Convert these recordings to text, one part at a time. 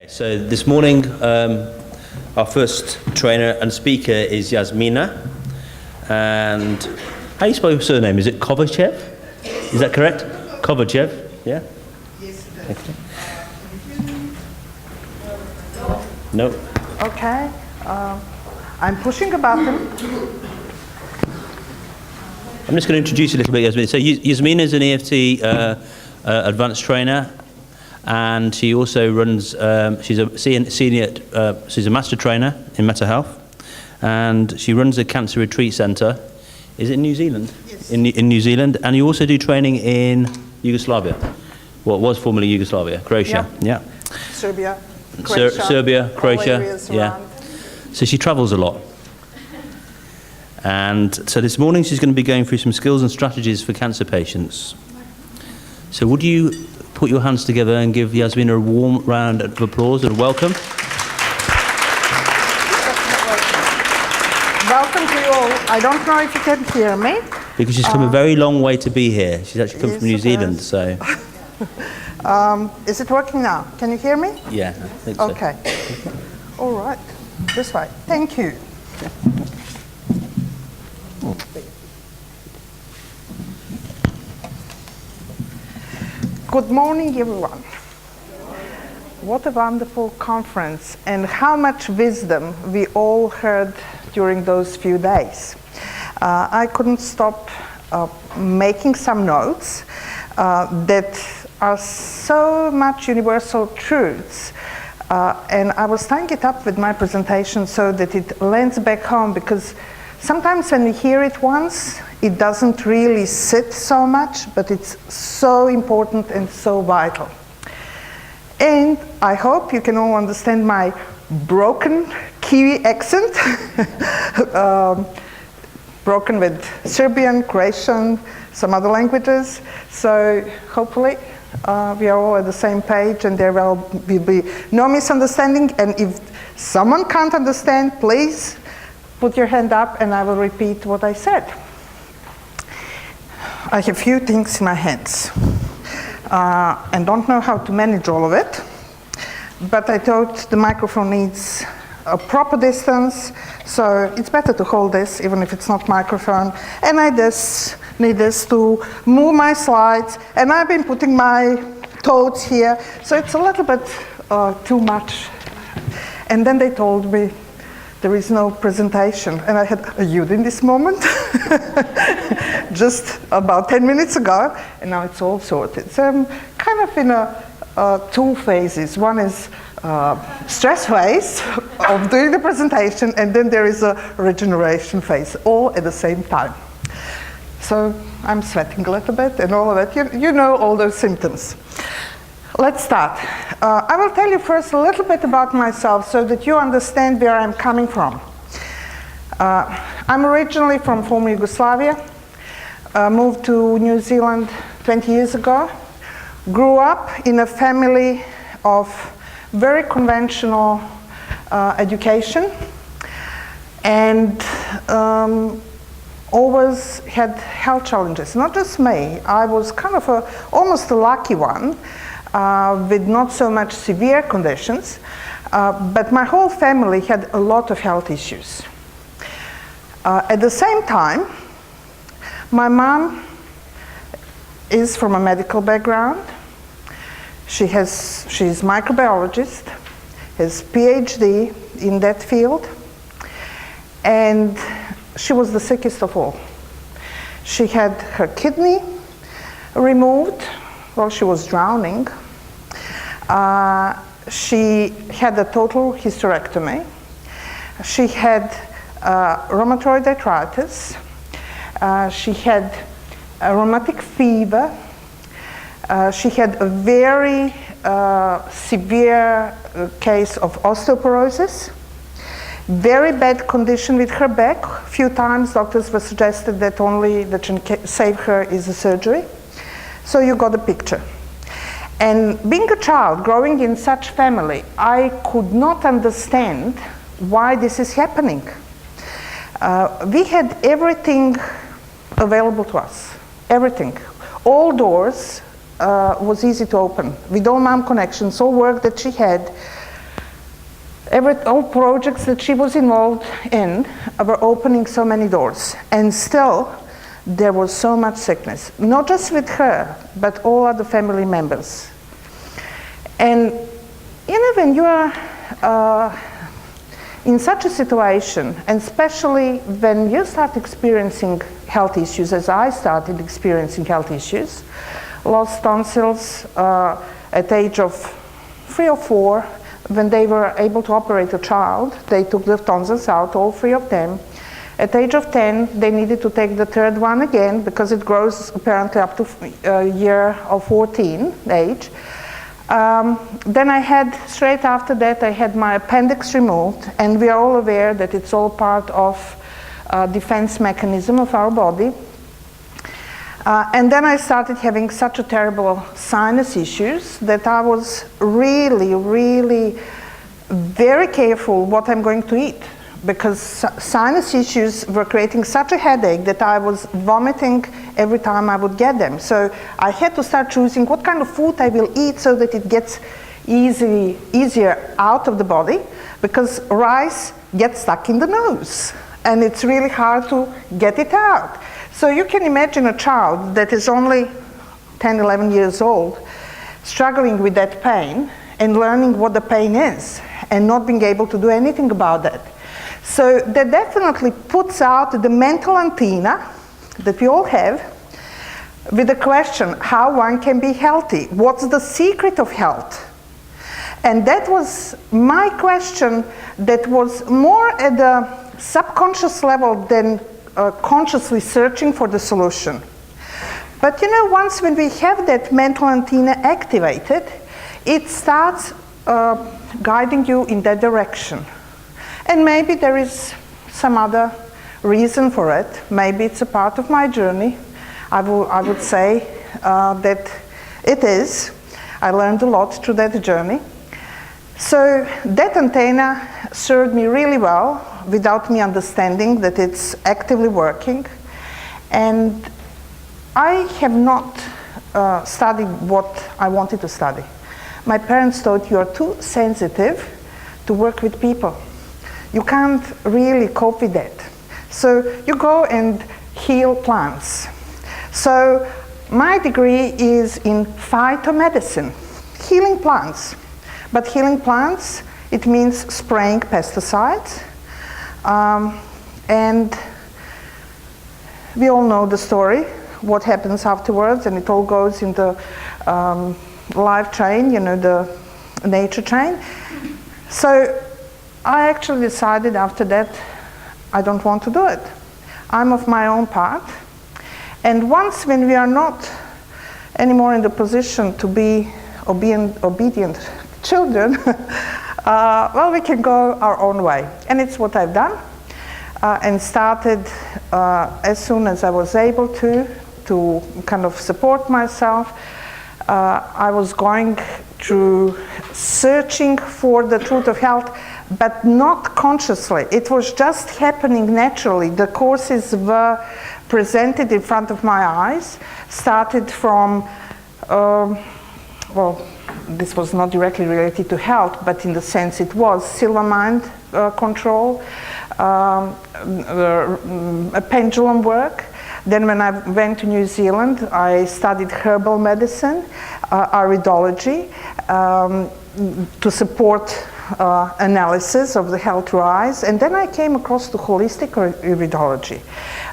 So this morning, our first trainer and speaker is Jasmina. And how do you spell your surname? Is it Kovacev? Is that correct? Kovacev, yeah? Yes. Okay. No. Okay. I'm pushing a button. I'm just going to introduce you a little bit, Jasmina. So Jasmina is an EFT advanced trainer. And she also runs, she's a master trainer in mental health, and she runs a cancer retreat centre. Is it in New Zealand? Yes. In New Zealand, and you also do training in Yugoslavia, what was formerly Yugoslavia, Croatia. Yeah. Yeah. Serbia, Croatia. Serbia, Croatia. Yeah. Around. So she travels a lot. And so this morning she's going to be going through some skills and strategies for cancer patients. So would you put your hands together and give Jasmina a warm round of applause and welcome. Welcome to you all. I don't know if you can hear me. Because she's come a very long way to be here. She's actually come Yes, from New it Zealand, is. so. Is it working now? Can you hear me? Yeah, I think so. Okay. All right. This way. Thank you. Good morning, everyone. What a wonderful conference, and how much wisdom we all heard during those few days. I couldn't stop making some notes that are so much universal truths, and I was tying it up with my presentation so that it lands back home, because sometimes when we hear it once, it doesn't really sit so much, but it's so important and so vital. And I hope you can all understand my broken Kiwi accent, broken with Serbian, Croatian, some other languages. So hopefully we are all at the same page and there will be no misunderstanding. And if someone can't understand, please put your hand up and I will repeat what I said. I have few things in my hands and don't know how to manage all of it, but I thought the microphone needs a proper distance, so it's better to hold this even if it's not microphone, and I just need this to move my slides, and I've been putting my toes here, so it's a little bit too much. And then they told me there is no presentation, and I had a youth in this moment just about 10 minutes ago, and now it's all sorted. So I'm kind of in two phases. One is stress phase of doing the presentation, and then there is a regeneration phase, all at the same time. So I'm sweating a little bit and all of that. You know all those symptoms. Let's start. I will tell you first a little bit about myself so that you understand where I'm coming from. I'm originally from former Yugoslavia, moved to New Zealand 20 years ago, grew up in a family of very conventional education, and always had health challenges. Not just me, I was kind of almost a lucky one, with not so much severe conditions, but my whole family had a lot of health issues. At the same time, my mom is from a medical background. She's microbiologist, has PhD in that field, and she was the sickest of all. She had her kidney removed while she was drowning. She had a total hysterectomy. She had rheumatoid arthritis. She had a rheumatic fever. She had a very severe case of osteoporosis. Very bad condition with her back. A few times doctors were suggested that only that can save her is a surgery. So you got a picture. And being a child growing in such family, I could not understand why this is happening. We had everything available to us, everything. All doors was easy to open. With all mom connections, all work that she had, all projects that she was involved in were opening so many doors, and still there was so much sickness, not just with her, but all other family members. And you know, when you are in such a situation, and especially when you start experiencing health issues, as I started experiencing health issues, lost tonsils at the age of 3 or 4. When they were able to operate a child, they took the tonsils out, all 3 of them. At the age of 10, they needed to take the 3rd one again because it grows apparently up to a year of 14 age. Then I had, straight after that, I had my appendix removed, and we are all aware that it's all part of defense mechanism of our body. And then I started having such a terrible sinus issues that I was really, really very careful what I'm going to eat, because sinus issues were creating such a headache that I was vomiting every time I would get them. So I had to start choosing what kind of food I will eat so that it gets easier out of the body, because rice gets stuck in the nose and it's really hard to get it out. So you can imagine a child that is only 10, 11 years old struggling with that pain and learning what the pain is and not being able to do anything about that. So that definitely puts out the mental antenna that we all have with the question how one can be healthy. What's the secret of health? And that was my question that was more at the subconscious level than consciously searching for the solution. But you know, once when we have that mental antenna activated, it starts guiding you in that direction. And maybe there is some other reason for it. Maybe it's a part of my journey. I would say that it is. I learned a lot through that journey. So that antenna served me really well without me understanding that it's actively working. And I have not studied what I wanted to study. My parents thought you are too sensitive to work with people. You can't really cope with that. So you go and heal plants. So my degree is in phytomedicine, healing plants. But healing plants, it means spraying pesticides. And we all know the story, what happens afterwards, and it all goes in the life chain, you know, the nature chain. So I actually decided after that, I don't want to do it. I'm of my own path. And once when we are not anymore in the position to be obedient children, well, we can go our own way. And it's what I've done. And started as soon as I was able to kind of support myself. I was going through searching for the truth of health, but not consciously. It was just happening naturally. The courses were presented in front of my eyes, started from, well, this was not directly related to health, but in the sense it was silver mind control, pendulum work. Then when I went to New Zealand, I studied herbal medicine, iridology, to support analysis of the health rise. And then I came across the holistic iridology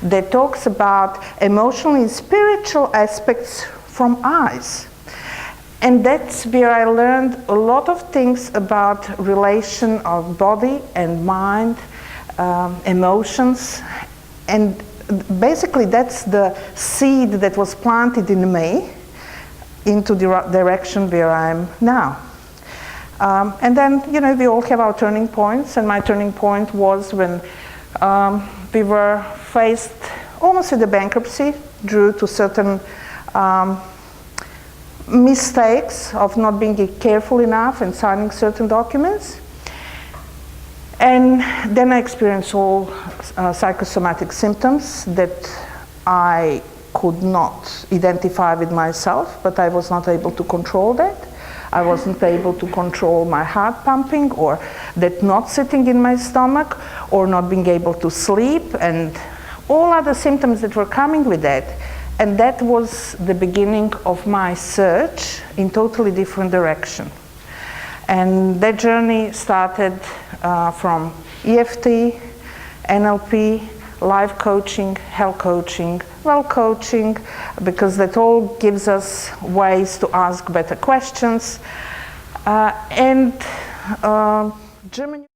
that talks about emotional and spiritual aspects from eyes. And that's where I learned a lot of things about relation of body and mind, emotions, and basically that's the seed that was planted in me into the direction where I'm now. And then, you know, we all have our turning points, and my turning point was when we were faced almost with a bankruptcy due to certain mistakes of not being careful enough and signing certain documents. And then I experienced all psychosomatic symptoms that I could not identify with myself, but I was not able to control that. I wasn't able to control my heart pumping, or that knot sitting in my stomach, or not being able to sleep, and all other symptoms that were coming with that. And that was the beginning of my search in totally different direction. And that journey started from EFT, NLP, life coaching, health coaching, well coaching, because that all gives us ways to ask better questions. Germany